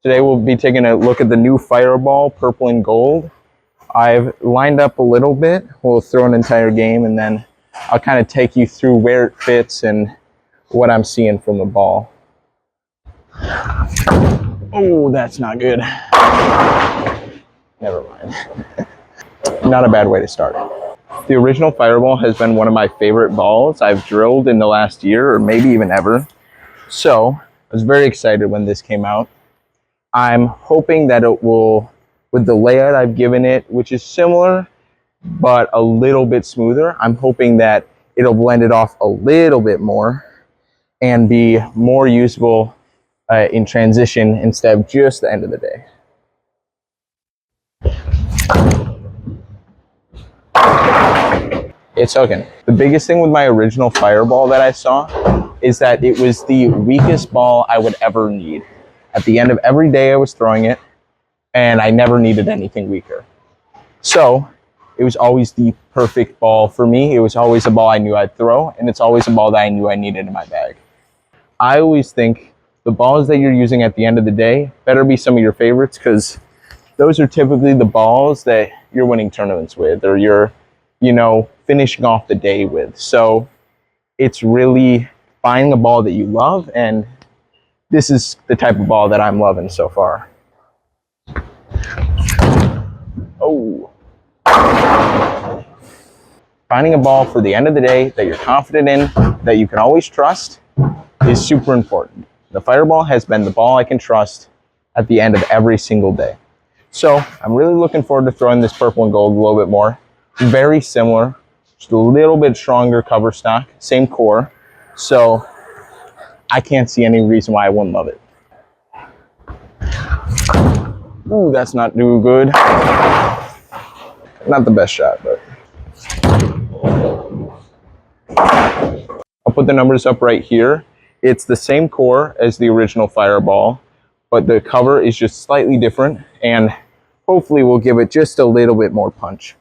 Today we'll be taking a look at the new Fireball Purple and Gold. I've lined up a little bit. We'll throw an entire game and then I'll kind of take you through where it fits and what I'm seeing from the ball. Oh, that's not good. Never mind. Not a bad way to start. The original Fireball has been one of my favorite balls I've drilled in the last year or maybe even ever. So I was very excited when this came out. I'm hoping that it will, with the layout I've given it, which is similar, but a little bit smoother, I'm hoping that it'll blend it off a little bit more and be more usable in transition instead of just the end of the day. It's hooking. The biggest thing with my original Fireball that I saw is that it was the weakest ball I would ever need. At the end of every day I was throwing it, and I never needed anything weaker. So it was always the perfect ball for me. It was always a ball I knew I'd throw, and it's always a ball that I knew I needed in my bag. I always think the balls that you're using at the end of the day better be some of your favorites, because those are typically the balls that you're winning tournaments with, or you're, finishing off the day with. So it's really finding a ball that you love, and this is the type of ball that I'm loving so far. Oh. Finding a ball for the end of the day that you're confident in, that you can always trust, is super important. The Fireball has been the ball I can trust at the end of every single day. So I'm really looking forward to throwing this Purple and Gold a little bit more. Very similar, just a little bit stronger cover stock, same core. So I can't see any reason why I wouldn't love it. Ooh, that's not too good. Not the best shot, but. I'll put the numbers up right here. It's the same core as the original Fireball, but the cover is just slightly different, and hopefully we'll give it just a little bit more punch.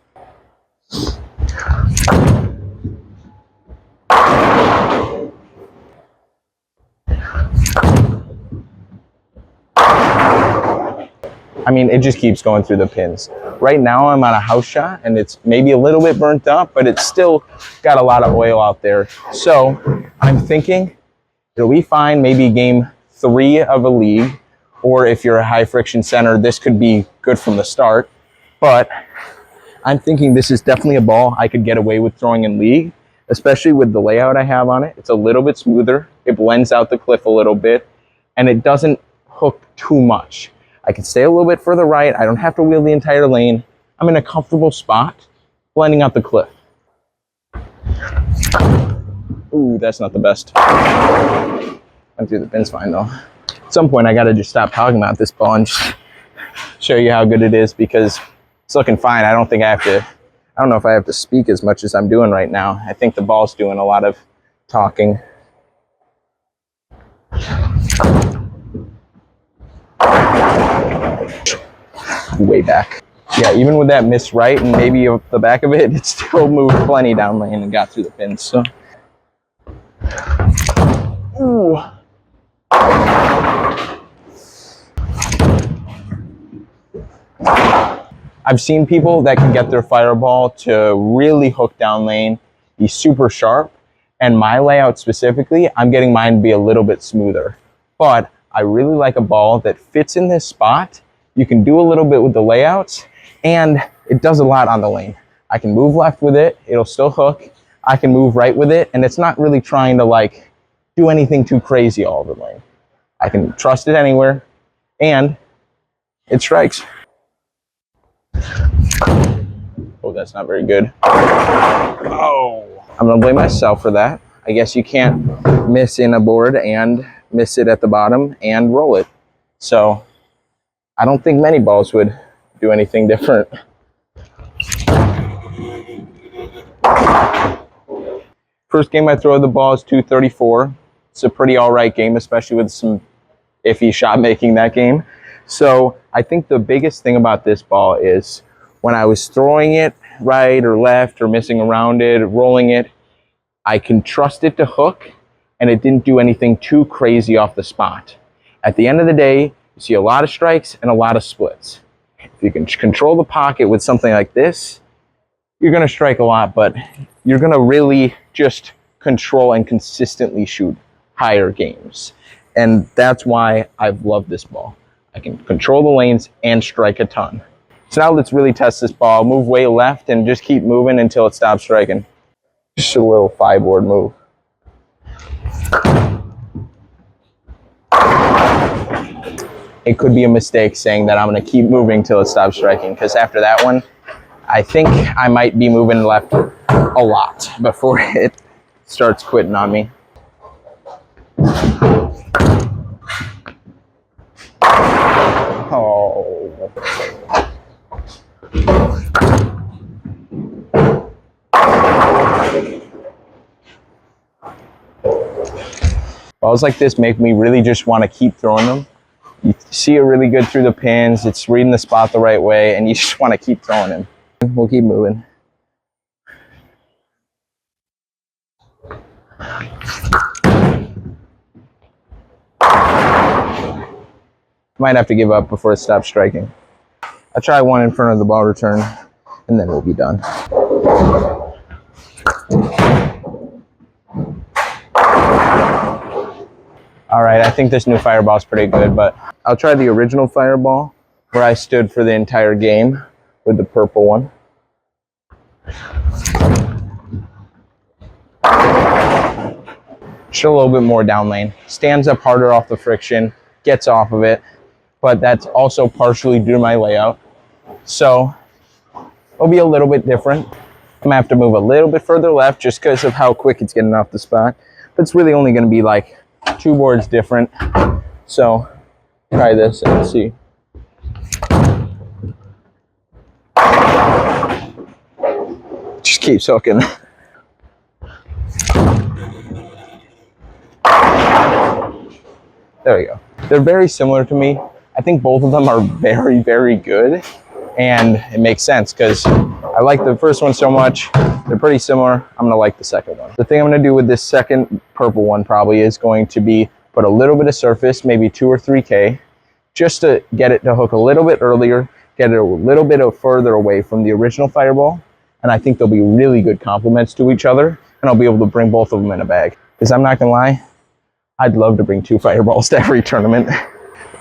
I mean, it just keeps going through the pins. Right now I'm on a house shot and it's maybe a little bit burnt up, but it's still got a lot of oil out there. So I'm thinking it'll be fine, maybe game 3 of a league, or if you're a high friction center, this could be good from the start. But I'm thinking this is definitely a ball I could get away with throwing in league, especially with the layout I have on it. It's a little bit smoother, it blends out the cliff a little bit, and it doesn't hook too much. I can stay a little bit further right. I don't have to wheel the entire lane. I'm in a comfortable spot, blending out the cliff. Ooh, that's not the best. Went through the pins fine though. At some point I gotta just stop talking about this ball and just show you how good it is, because it's looking fine. I don't know if I have to speak as much as I'm doing right now. I think the ball's doing a lot of talking. Way back. Yeah, even with that miss right and maybe the back of it, it still moved plenty down lane and got through the pins. So, ooh. I've seen people that can get their Fireball to really hook down lane, be super sharp, and my layout specifically, I'm getting mine to be a little bit smoother. But I really like a ball that fits in this spot. You can do a little bit with the layouts, and it does a lot on the lane. I can move left with it, it'll still hook. I can move right with it, and it's not really trying to do anything too crazy all over the lane. I can trust it anywhere, and it strikes. Oh, that's not very good. Oh, I'm gonna blame myself for that. I guess you can't miss in a board and miss it at the bottom and roll it. So I don't think many balls would do anything different. First game I throw the ball is 234. It's a pretty all right game, especially with some iffy shot making that game. So I think the biggest thing about this ball is when I was throwing it right or left or missing around it, rolling it, I can trust it to hook, and it didn't do anything too crazy off the spot. At the end of the day, You see a lot of strikes and a lot of splits. If you can control the pocket with something like this, you're going to strike a lot, but you're going to really just control and consistently shoot higher games. And that's why I've loved this ball. I can control the lanes and strike a ton. So now let's really test this ball. Move way left and just keep moving until it stops striking. Just a little 5-board move. It could be a mistake saying that I'm going to keep moving till it stops striking, because after that one, I think I might be moving left a lot before it starts quitting on me. Oh. Balls like this make me really just want to keep throwing them. You see it really good through the pins, it's reading the spot the right way, and you just want to keep throwing them. We'll keep moving. Might have to give up before it stops striking. I'll try one in front of the ball return, and then we'll be done. All right, I think this new fireball is pretty good, but I'll try the original fireball where I stood for the entire game with the purple one. Just a little bit more down lane. Stands up harder off the friction, gets off of it, but that's also partially due to my layout. So it'll be a little bit different. I'm gonna have to move a little bit further left just because of how quick it's getting off the spot. But it's really only gonna be like 2 boards different. So try this and see. Just keeps hooking. There we go. They're very similar to me. I think both of them are very, very good. And it makes sense because I like the first one so much. They're pretty similar. I'm gonna like the second one. The thing I'm gonna do with this second purple one probably is going to be put a little bit of surface, maybe 2 or 3K, just to get it to hook a little bit earlier, get it a little bit further away from the original fireball. And I think they'll be really good complements to each other. And I'll be able to bring both of them in a bag. Because I'm not gonna lie, I'd love to bring 2 fireballs to every tournament.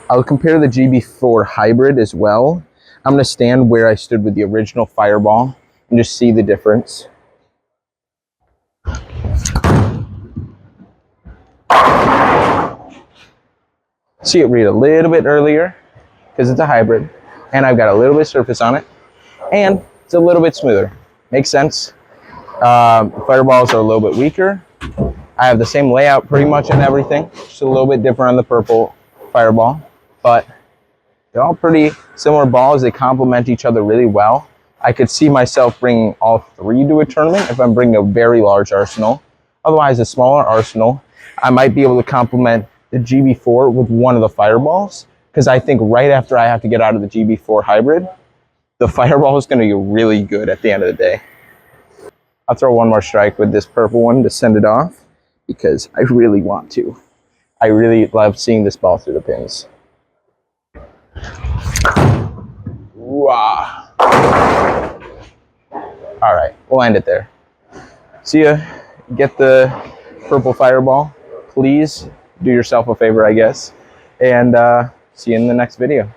I'll compare the GB4 hybrid as well. I'm going to stand where I stood with the original fireball and just see the difference. See it read a little bit earlier because it's a hybrid, and I've got a little bit of surface on it, and it's a little bit smoother. Makes sense. Fireballs are a little bit weaker. I have the same layout pretty much and everything, just a little bit different on the purple fireball, but they're all pretty similar balls. They complement each other really well. I could see myself bringing all 3 to a tournament if I'm bringing a very large arsenal. Otherwise, a smaller arsenal, I might be able to complement the GB4 with one of the fireballs, because I think right after I have to get out of the GB4 hybrid, the fireball is going to be really good at the end of the day. I'll throw one more strike with this purple one to send it off, because I really want to. I really love seeing this ball through the pins. Wow. All right, we'll end it there. See ya. Get the purple fireball. Please do yourself a favor, I guess. And see you in the next video.